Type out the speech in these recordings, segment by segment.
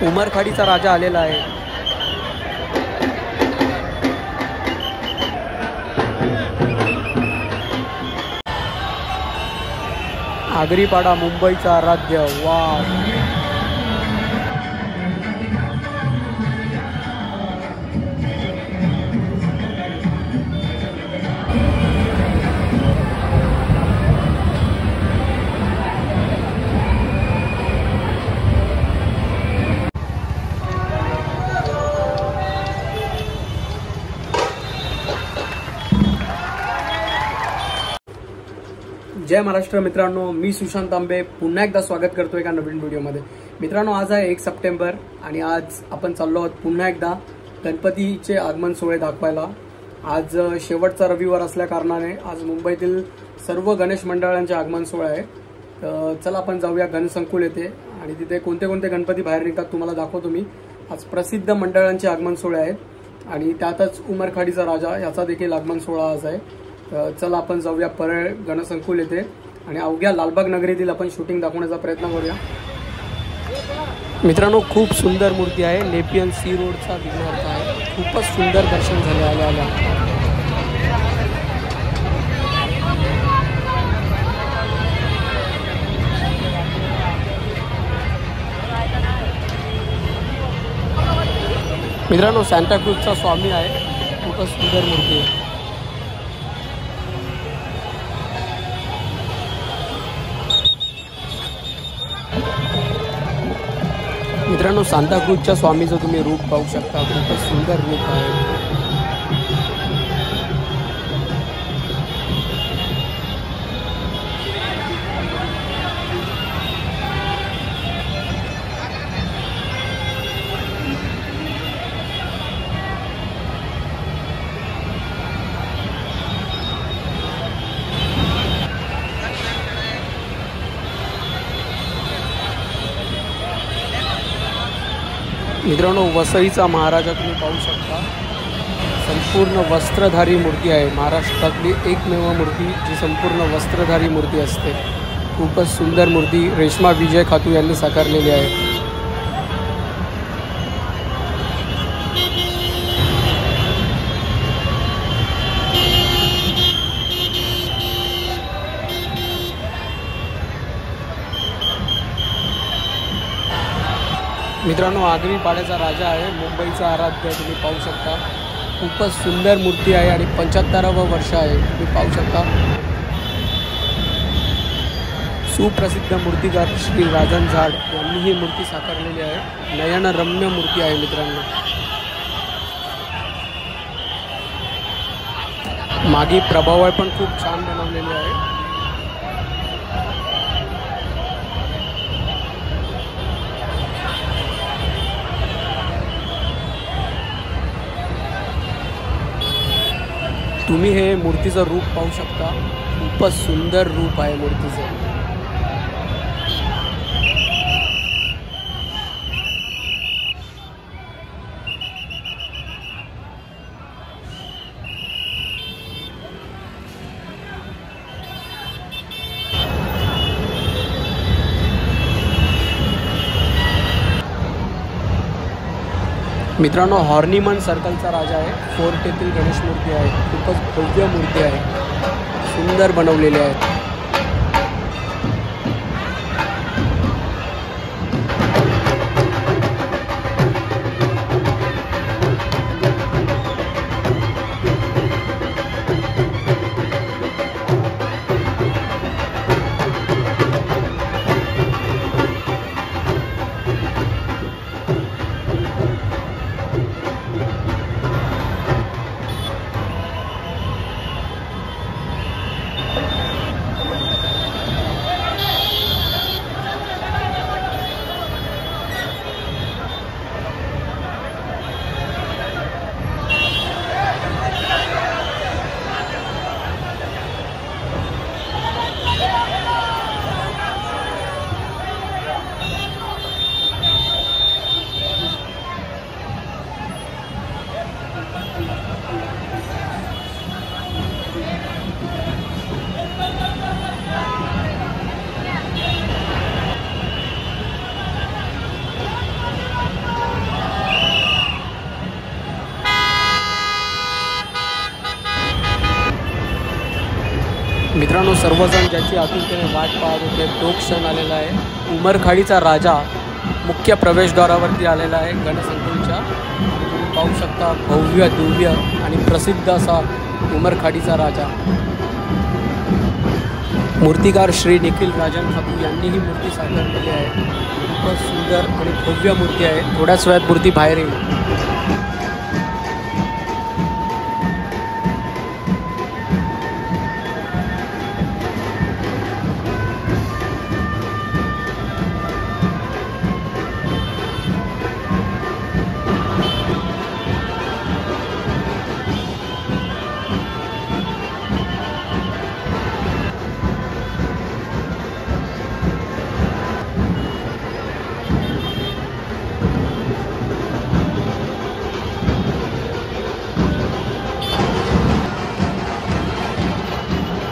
उमरखाडीचा राजा आलेला आहे। आगरीपाडा मुंबईचा आराध्य। वाव, जय महाराष्ट्र मित्रांनो, मी सुशांत तांबे पुन्हा एकदा स्वागत करतो एका नवीन व्हिडिओमध्ये। मित्रांनो, आज आहे 1 सप्टेंबर आणि आज आपण चाललो आहोत पुन्हा एकदा गणपतीचे आगमन सोहळे दाखवायला। आज शेवटचा रविवार असल्या कारणाने आज मुंबईतील सर्व गणेश मंडळांचे आगमन सोहळे आहे। तर चला आपण जाऊया गणसंकुल येथे आणि तिथे कोणते कोणते गणपती बाहेर निघतात तुम्हाला दाखवतो मी। आज प्रसिद्ध मंडळांचे आगमन सोहळे आहेत आणि त्यातच उमरखाडीचा राजा याचा देखील आगमन सोहळा आज आहे। चला आपण जाऊया परळ गणसंकुल येथे आणि अवघ्या लालबाग नगरीतील आपण शूटिंग दाखवण्याचा प्रयत्न करूया। मित्रांनो, खूप सुंदर मूर्ती आहे। नेपियन सी रोडचा विघ्नहर्ता आहे। खूपच सुंदर दर्शन झाले आल्या। मित्रांनो, सांताक्रूजचा स्वामी आहे। खूपच सुंदर मूर्ती आहे। मित्रांनो, सांताक्रूजच्या स्वामीचं तुम्ही रूप पाहू शकता। खूपच सुंदर रूप आहे। मित्रांनो, वसईचा महाराजा तुम्ही पाहू शकता। संपूर्ण वस्त्रधारी मूर्ती आहे। महाराष्ट्रातली एकमेव मूर्ती जी संपूर्ण वस्त्रधारी मूर्ती असते। खूपच सुंदर मूर्ती रेश्मा विजय खातू यांनी साकारलेली आहे। मित्रांनो, आगरीपाड्याचा राजा आहे। मुंबईचा आराध्य तुम्ही पाहू शकता। खूपच सुंदर मूर्ती आहे आणि 75वं वर्ष आहे तुम्ही पाहू शकता। सुप्रसिद्ध मूर्तिकार श्री राजन झाड यांनी ही मूर्ती साकारलेली आहे। नयनरम्य मूर्ती आहे मित्रांनो। मागे प्रभावळ पण खूप छान बनवलेली आहे। तुम्ही हे मूर्तीचं रूप पाहू शकता। खूपच सुंदर रूप आहे मूर्तीचं। मित्रांनो, हॉर्निमन सर्कलचा राजा आहे। फोर्ट येथील गणेश मूर्ती आहे। खूपच भव्य मूर्ती आहे। सुंदर बनवलेली आहे। मित्रांनो, सर्वजण ज्याची आतुरतेने वाट पाहत होते तो क्षण आलेला आहे. उमरखाडीचा राजा मुख्य प्रवेशद्वारावरती आलेला आहे गणसंकुलच्या. तुम्ही पाहू शकता भव्य दिव्य आणि प्रसिद्ध असा उमरखाडीचा राजा. मूर्तिकार श्री निखिल राजन ठाकूर यांनी ही मूर्ती साकारलेली आहे. खूपच सुंदर आणि भव्य मूर्ती आहे. थोड्याच वेळात मूर्ती बाहेर येईल.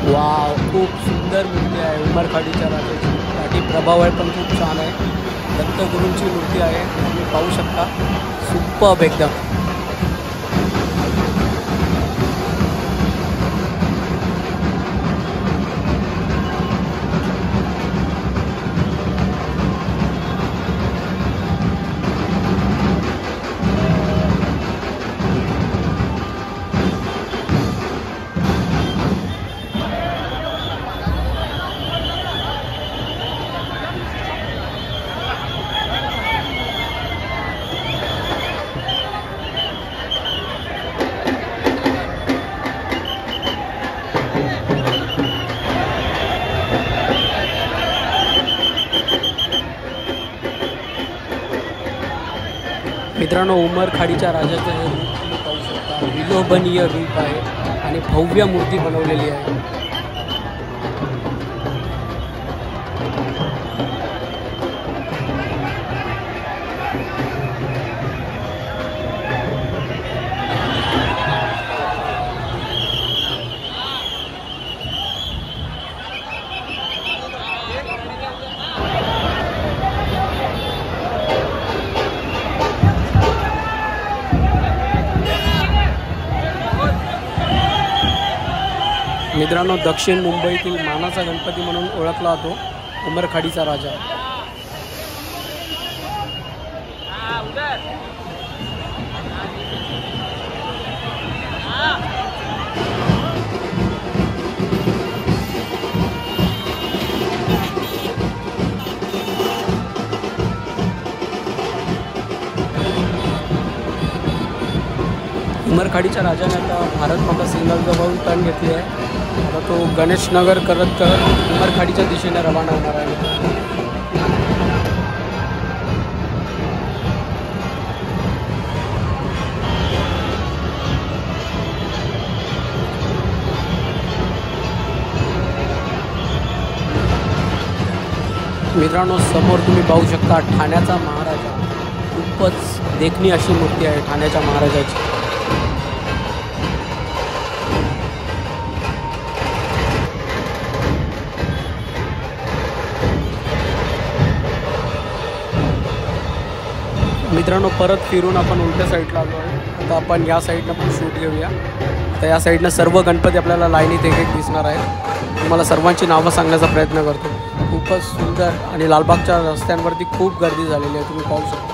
वाव, खूप सुंदर मूर्ती आहे उमरखाडीच्या राजाची. पाठी प्रभाव आहे पण खूप छान आहे. दत्तगुरूंची मूर्ती आहे, तुम्ही पाहू शकता. सुपर्ब एकदम. मित्रांनो, उमरखाडीच्या राजाचं हे रूप तुम्ही पाहू शकता. विलोभनीय रूप आहे आणि भव्य मूर्ती बनवलेली आहे. मित्रांनो, दक्षिण मुंबईतील मानाचा गणपती म्हणून ओळखला जातो उमरखाडीचा राजा. उमरखाडीच्या राजाने आता भारत माता सिग्नलजवळ टर्न घेतली आहे. आता तो गणेश नगर करत उमरखाडीच्या दिशेने रवाना होणार आहे. मित्रांनो, समोर तुम्ही पाहू शकता ठाण्याचा महाराजा. खूपच देखणी अशी मूर्ती आहे ठाण्याच्या महाराजाची. मित्रांनो, परत फिरून आपण उलट्या साईडला आलो आहे. आता आपण या साईडनं पण शूट घेऊया. आता या साईडनं सर्व गणपती आपल्याला लाईनीत एक एक दिसणार आहेत. तुम्हाला सर्वांची नावं सांगण्याचा प्रयत्न करतो. खूपच सुंदर आणि लालबागच्या रस्त्यांवरती खूप गर्दी झालेली आहे, तुम्ही पाहू शकता.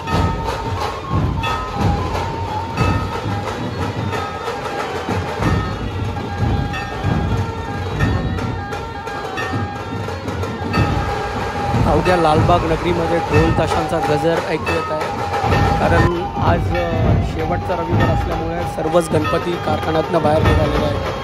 अवघ्या लालबाग नगरीमध्ये ढोल ताशांचा गजर ऐकू येत आहे. कारण आज शेवटचा रविवार असल्यामुळे सर्वच गणपती कारखान्यातनं बाहेर निघालेले आहेत.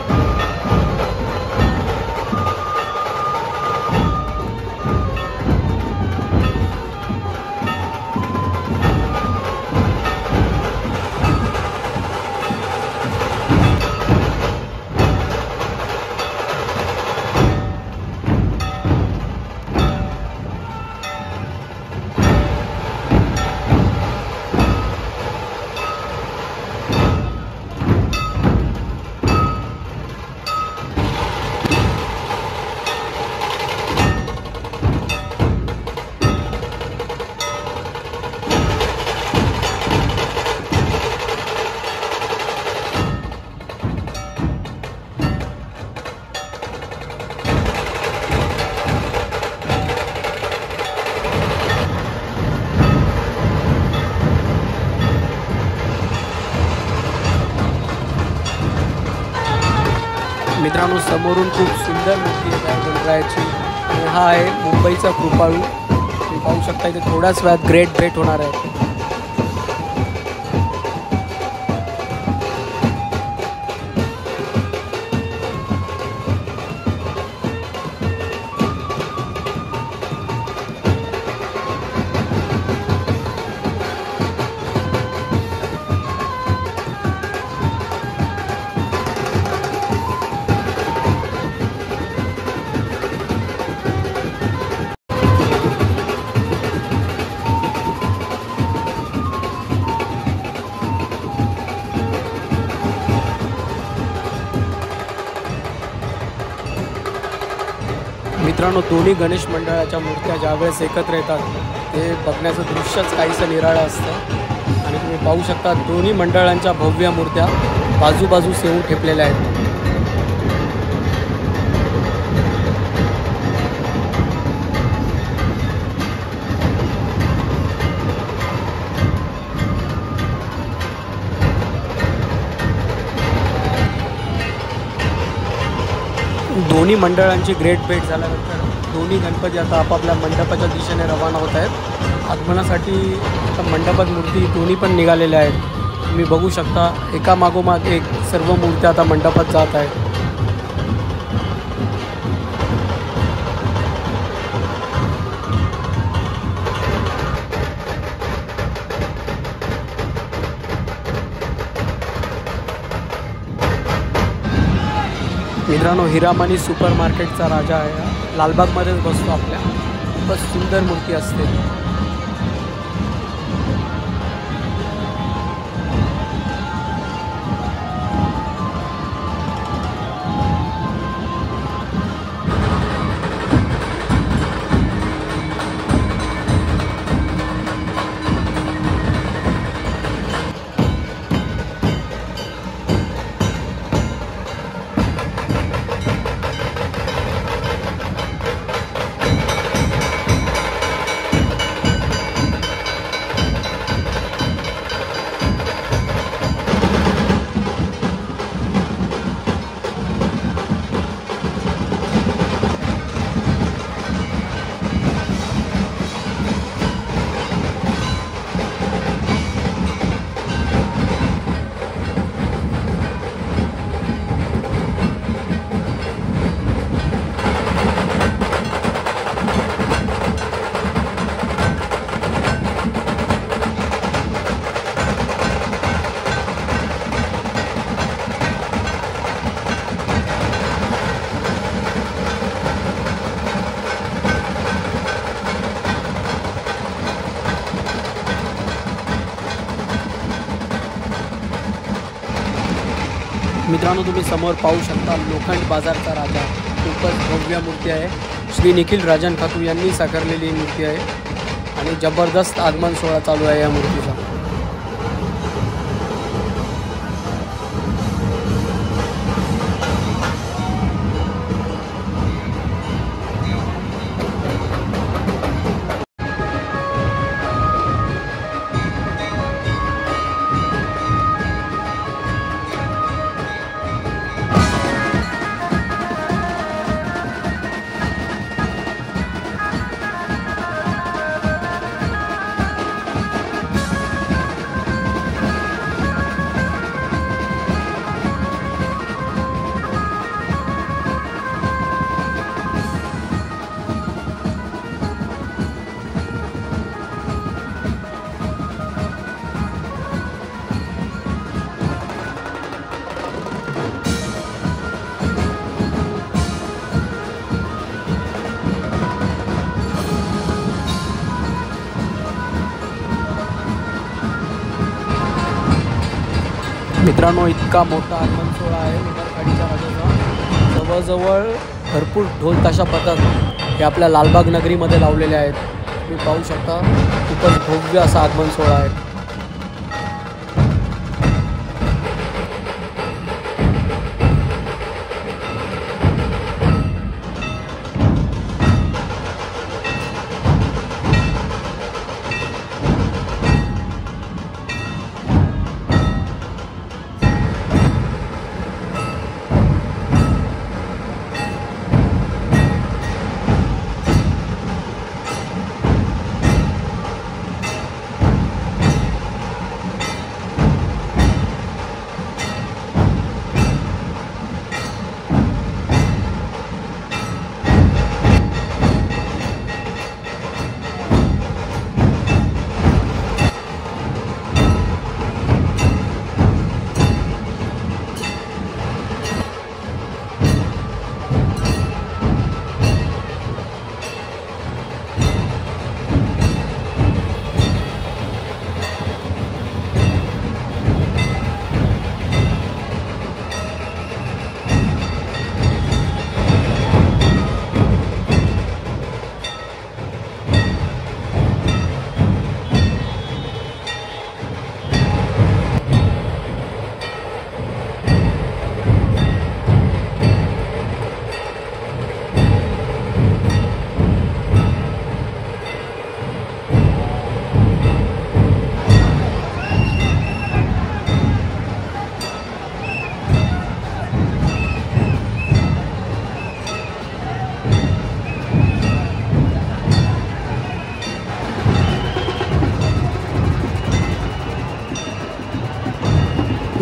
मित्रांनो समोरून खूप सुंदर मूर्ती आहे गणरायाची आणि हा आहे मुंबईचा कृपाळू। तुम्ही पाहू शकता इथे थोड्याच वेळात ग्रेट भेट होणार आहे। मित्रांनो दोन्ही गणेश मंडळाच्या मूर्त्या ज्यावेळेस एकत्र येतात ते बघण्याचं दृश्यच काहीसं निराळं असतं आणि तुम्ही पाहू शकता दोन्ही मंडळांच्या भव्य मूर्त्या बाजूबाजूस येऊन ठेपलेल्या आहेत। दोन्ही मंडळांची ग्रेट भेट झाल्यानंतर दोन्ही गणपती आता आपापल्या मंडपाच्या दिशेने रवाना होत आहेत। आगमनासाठी आता मंडपात मूर्ती दोन्ही पण निघालेल्या आहेत। तुम्ही बघू शकता एका मागोमाग एक सर्व मूर्त्या आता मंडपात जात आहेत। मित्रांनो हिरामणी सुपर मार्केटचा राजा आहे, लालबागमध्येच बसतो आपल्या। खूपच सुंदर मूर्ती असते। मित्रांनो तुम्ही समोर पाहू शकता लोखंड बाजारचा राजा, खूपच भव्य मूर्ती आहे। श्री निखिल राजन खातू यांनी साकारलेली मूर्ती आहे आणि जबरदस्त आगमन सोहळा चालू आहे या मूर्तीचा। मित्रांनो इतका मोठा आगमन सोहळा आहे उमरखाडीच्या राजाचा। जवळजवळ भरपूर ढोल ताशा पथक हे आपल्या लालबाग नगरीमध्ये लावलेले आहेत। तुम्ही पाहू शकता खूपच भव्य असा आगमन सोहळा आहे।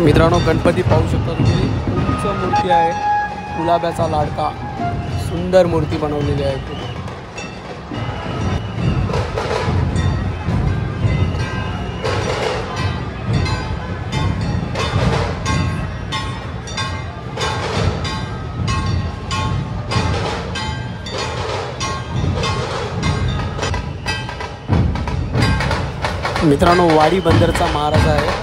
मित्रांनो, गणपती पाहू शकता तुम्ही, उंच मूर्ती आहे, गुलाबाचा लाडका, सुंदर मूर्ती बनवलेली आहे. मित्रांनो, वाडी बंदरचा महाराज आहे.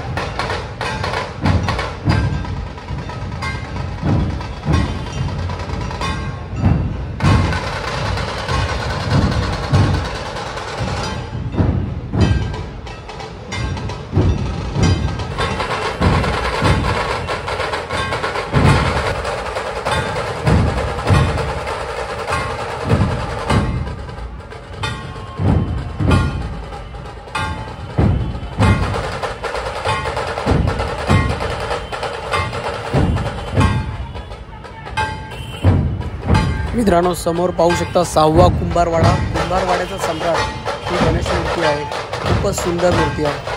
मित्रांनो, समोर पाहू शकता 6वा कुंभारवाडा, कुंभारवाड्याचा सम्राट ही गणेश मूर्ती आहे. खूपच सुंदर मूर्ती आहे.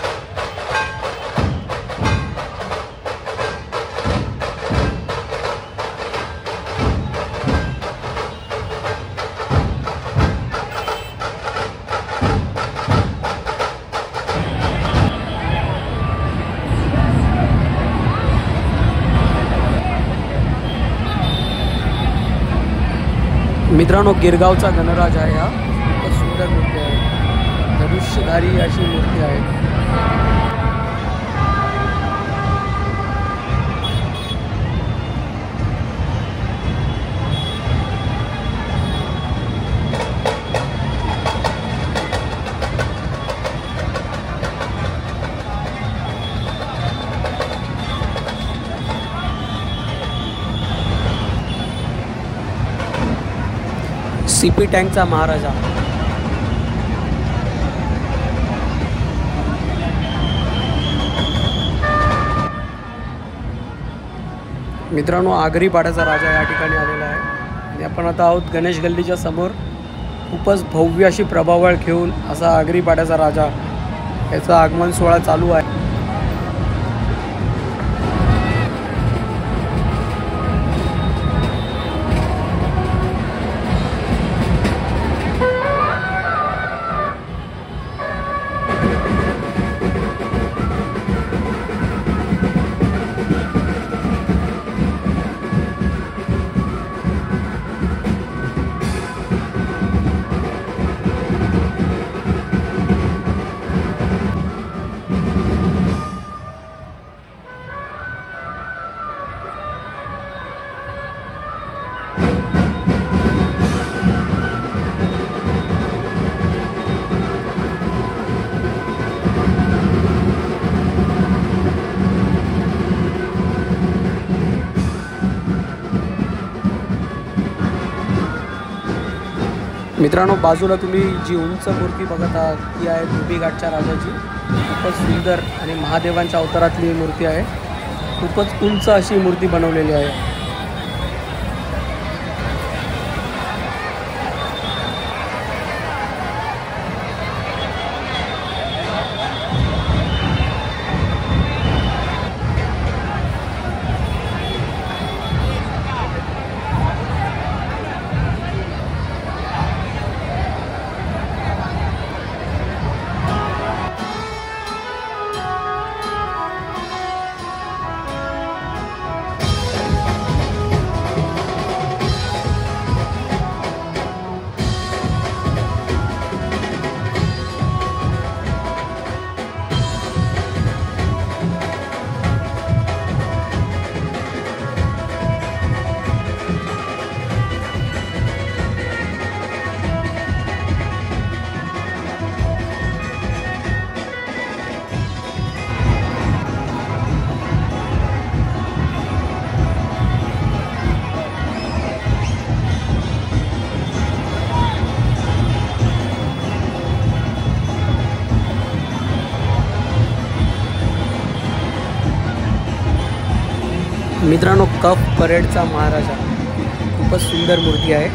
मित्रांनो, गिरगावचा गणराज आहे. हा खूपच सुंदर मूर्ती आहे. धनुष्यधारी अशी मूर्ती आहे. सीपी टँकचा महाराजा. मित्रांनो, आगरी पाड्याचा राजा या ठिकाणी आलेला आहे आणि आपण आता आहोत गणेश गल्लीच्या समोर. खूपच भव्य अशी प्रभावळ घेऊन असा आगरी पाड्याचा राजा याचा आगमन सोहळा चालू आहे. मित्रांनो, बाजूला तुम्ही जी उंच मूर्ती बघत आहात ती आहे धोबी घाटच्या राजाची. खूपच सुंदर आणि महादेवांच्या अवतारातली मूर्ती आहे. खूपच उंच अशी मूर्ती बनवलेली आहे. मित्रांनो, कफ परेडचा महाराजा खूपच सुंदर मूर्ती आहे.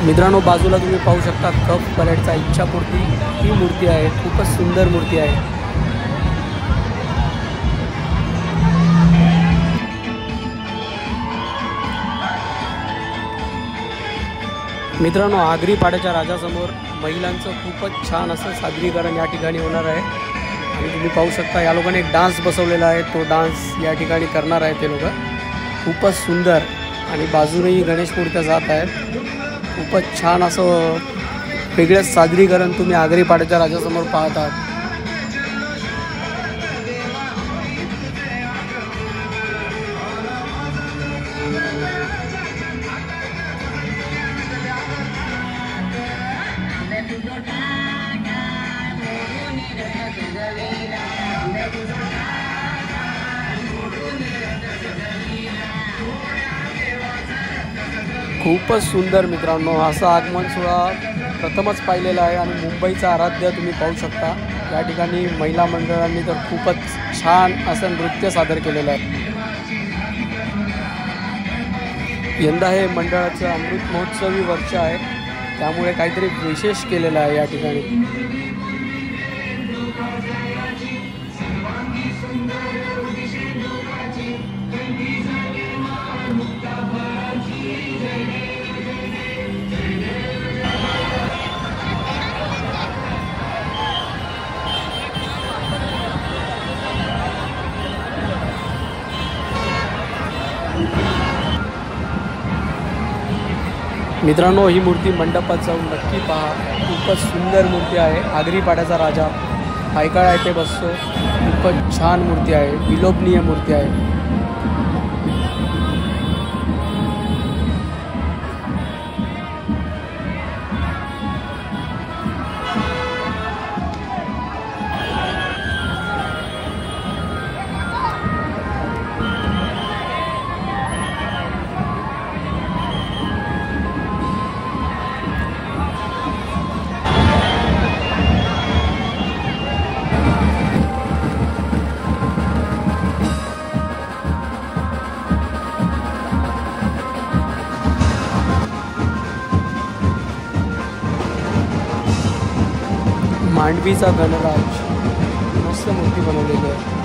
मित्रांनो, बाजूला तुम्ही पाहू शकता कफ परेडचा इच्छापूर्ती ही मूर्ती आहे. खूपच सुंदर मूर्ती आहे. मित्रांनो, आगरी पाड्याच्या राजासमोर महिलांचं खूपच छान असं सादरीकरण या ठिकाणी होणार आहे. आणि तुम्ही पाहू शकता या लोकांनी एक डान्स बसवलेला आहे. तो डान्स या ठिकाणी करणार आहे ते लोक. खूपच सुंदर. आणि बाजूनेही गणेश मूर्त्या जात आहेत. खूपच छान असं वेगळंच सादरीकरण तुम्ही आगरी पाड्याच्या राजासमोर पाहत आहात. खूपच सुंदर मित्रांनो, असा आगमन सोहळा प्रथमच पाहिलेला आहे. आणि मुंबईचा आराध्य तुम्ही पाहू शकता. या ठिकाणी महिला मंडळांनी तर खूपच छान असं नृत्य सादर केलेलं आहे. यंदा हे मंडळाचं अमृत महोत्सवी वर्ष आहे, त्यामुळे काहीतरी विशेष केलेलं आहे या ठिकाणी. मित्रांनो, ही मूर्ती मंडपात जाऊन नक्की पहा. खूपच सुंदर मूर्ती आहे. आगरी पाड्याचा राजा पायकाळा येथे बसतो. खूपच छान मूर्ती आहे. विलोभनीय मूर्ती आहे. मांडवीचा गणराज मस्त मूर्ती बनवलेली आहे.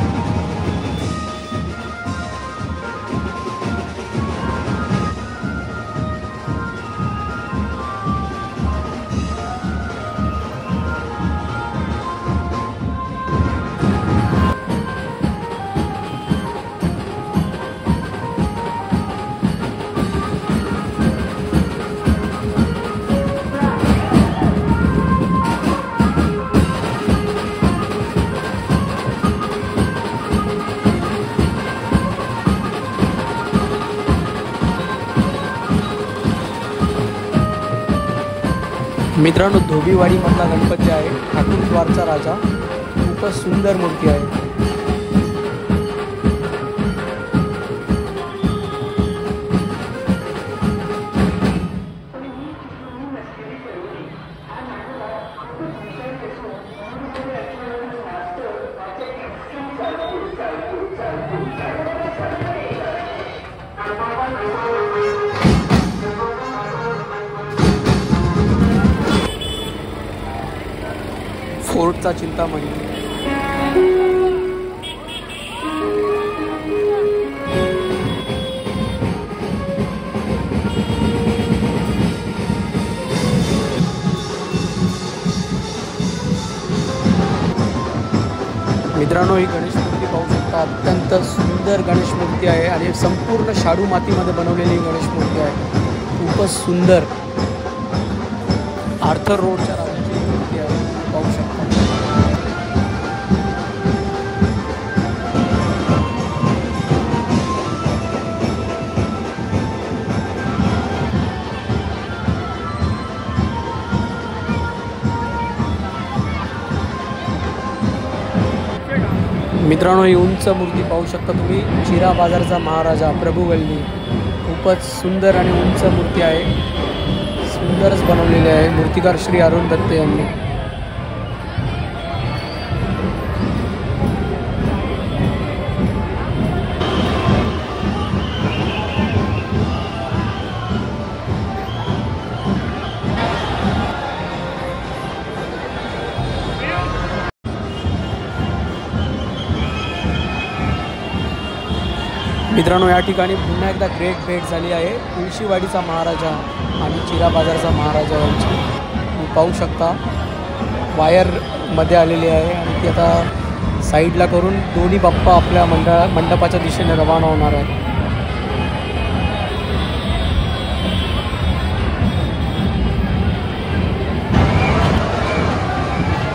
मित्रांनो, धोबीवाडीमधला गणपती आहे. ठाकूरद्वारचा राजा. खूपच सुंदर मूर्ती आहे. फोर्टचा चिंतामणी. मित्रांनो, ही गणेश मूर्ती पाहू शकता. अत्यंत सुंदर गणेश मूर्ती आहे आणि संपूर्ण शाडू मातीमध्ये बनवलेली गणेश मूर्ती आहे. खूपच सुंदर. आर्थर रोडच्या राजाची मूर्ती आहे, पाहू शकता. मित्रांनो, ही उंच मूर्ती पाहू शकता तुम्ही. चिरा बाजारचा महाराजा प्रभुवल्ली. खूपच सुंदर आणि उंच मूर्ती आहे. सुंदरच बनवलेली आहे. मूर्तिकार श्री अरुण दत्ते यांनी. मित्रांनो, या ठिकाणी पुन्हा एकदा ग्रेट भेट झाली आहे तुळशीवाडीचा महाराजा आणि चिरा बाजारचा महाराजा यांची. तुम्ही पाहू शकता वायरमध्ये आलेली आहे आणि ती आता साईडला करून दोन्ही बाप्पा आपल्या मंडपाच्या दिशेने रवाना होणार आहेत.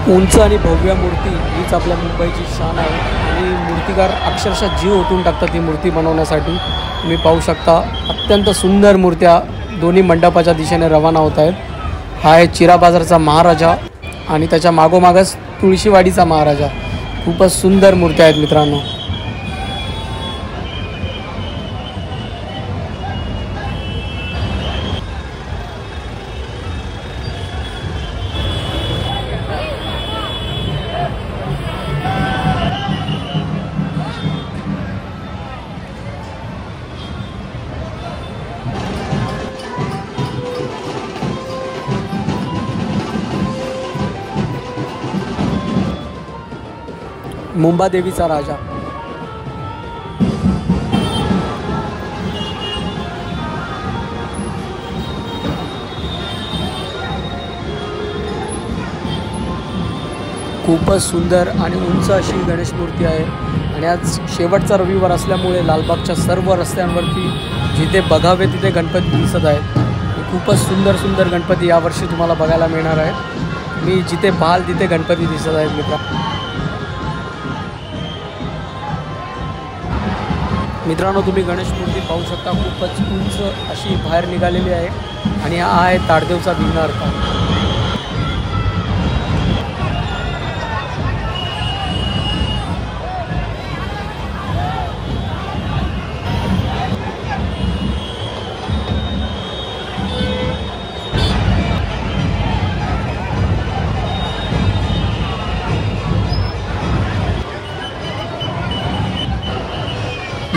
उंच आणि भव्य मूर्ती हीच आपल्या मुंबईची शान आहे आणि मूर्तिकार अक्षरशः जीव ओतून टाकतात ही मूर्ती बनवण्यासाठी. तुम्ही पाहू शकता अत्यंत सुंदर मूर्त्या दोन्ही मंडपाच्या दिशेने रवाना होत आहेत. हा आहे चिरा बाजारचा महाराजा आणि त्याच्या मागोमागच तुळशीवाडीचा महाराजा. खूपच सुंदर मूर्त्या आहेत मित्रांनो. मुंबादेवीचा राजा. खूपच सुंदर आणि उंच अशी गणेश मूर्ती आहे आणि आज शेवटचा रविवार असल्यामुळे लालबागच्या सर्व रस्त्यांवरती जिथे बघावे तिथे गणपती दिसत आहेत. खूपच सुंदर सुंदर गणपती यावर्षी तुम्हाला बघायला मिळणार आहेत. मी जिथे पाहाल तिथे गणपती दिसत आहेत मित्रांनो. तुम्ही गणेश मूर्ती पाहू शकता, खूपच उंच अशी बाहेर निघालेली आहे आणि हा आहे ताडदेवचा विघ्नहर्ता.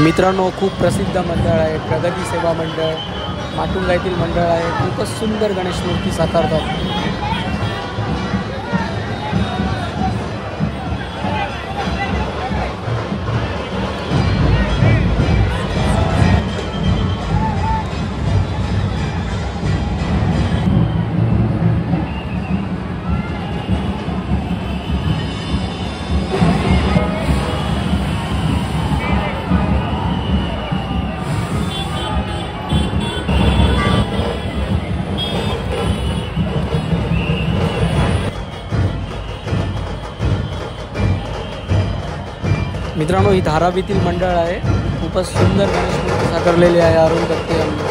मित्रांनो, खूप प्रसिद्ध मंडळ आहे प्रगती सेवा मंडळ, माटुंगा येथील मंडळ आहे. खूपच सुंदर गणेश मूर्ती साकारतात. मित्रांनो, ही धारावीतील मंडळ आहे. खूपच सुंदर गणेश मूर्ती साकारलेली आहे अरुण दत्ते यांनी.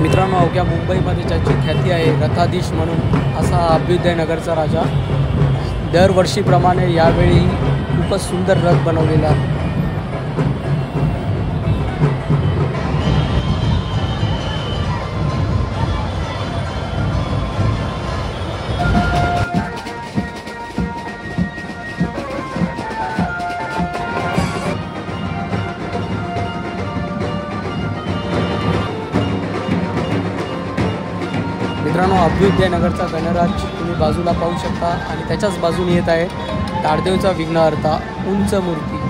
मित्रांनो, अवघ्या मुंबईमध्ये ज्याची ख्याती आहे रथाधीश म्हणून असा अभ्युदयनगरचा राजा. दरवर्षीप्रमाणे यावेळी खूपच सुंदर रथ बनवलेला आहे. मित्रांनो, अभ्युदयनगरचा गणराज तुम्ही बाजूला पाहू शकता आणि त्याच्याच बाजूने येत आहे ताडदेवचा विघ्नहर्ता उंच मूर्ती।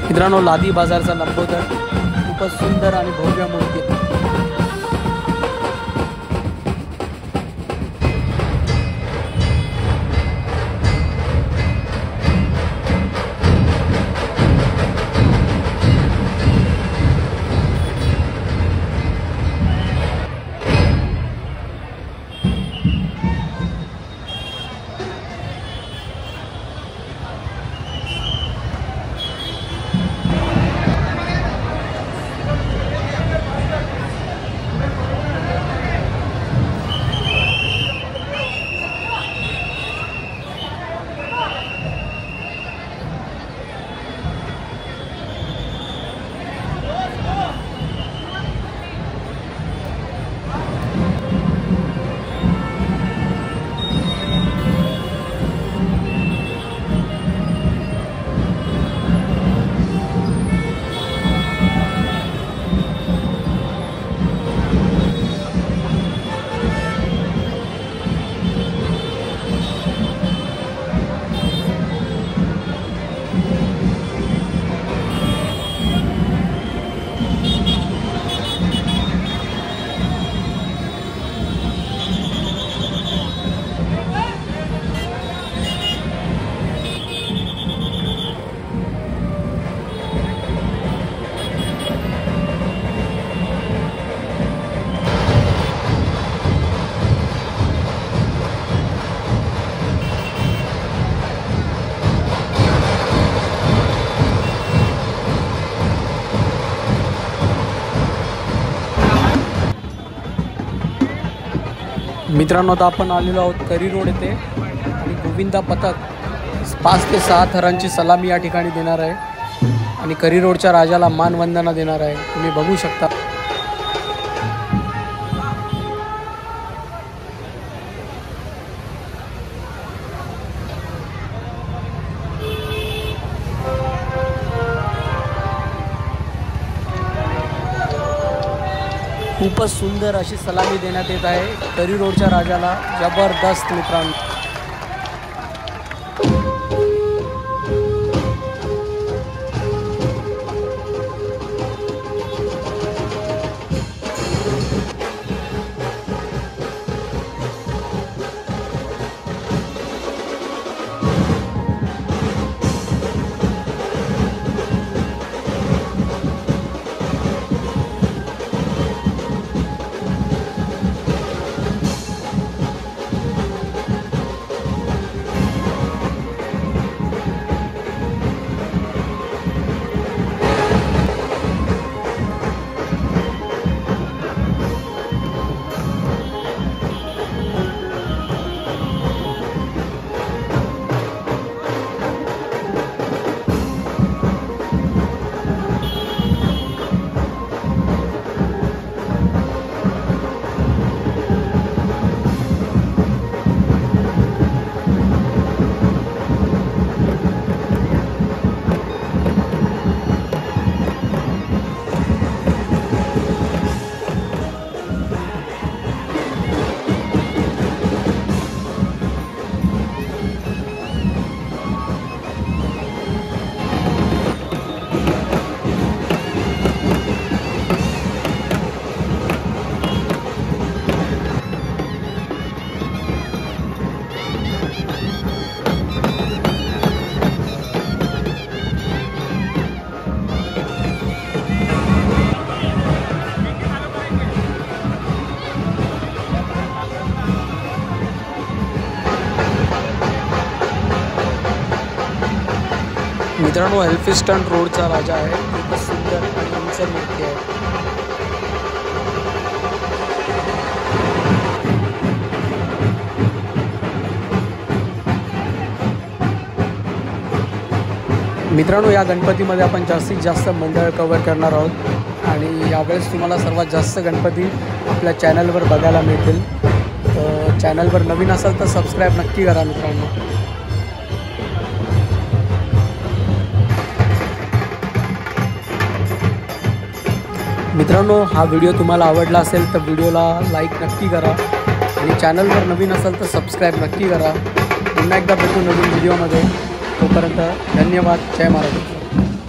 मित्रांनो, लादी बाजारचा लंबोदर खूपच सुंदर आणि भव्य मूर्ती आहे। मित्रांनो, आता आपण आलेलो आहोत करी रोड येथे आणि गोविंदा पथक 5 ते 6 थरांची सलामी या ठिकाणी देणार आहे आणि करी रोडच्या राजाला मानवंदना देणार आहे। तुम्ही बघू शकता। खूपच सुंदर अशी सलामी देण्यात येत आहे तरी रोडच्या राजाला. जबरदस्त मित्रांनो. मित्रांनो, एल्फिस्टन रोडचा राजा आहे. खूपच सुंदर आणि उंच मूर्ती आहे. मित्रांनो, या गणपतीमध्ये आपण जास्तीत जास्त मंडळ कव्हर करणार आहोत आणि यावेळेस तुम्हाला सर्वात जास्त गणपती आपल्या चॅनलवर बघायला मिळतील. चॅनलवर नवीन असाल तर सबस्क्राईब नक्की करा मित्रांनो. मित्रांनो, हा व्हिडिओ तुम्हाला आवडला असेल तर व्हिडिओला लाईक नक्की करा आणि चॅनलवर नवीन असाल तर सबस्क्राईब नक्की करा. पुन्हा एकदा भेटू नवीन व्हिडिओमध्ये. तोपर्यंत धन्यवाद. जय महाराष्ट्र.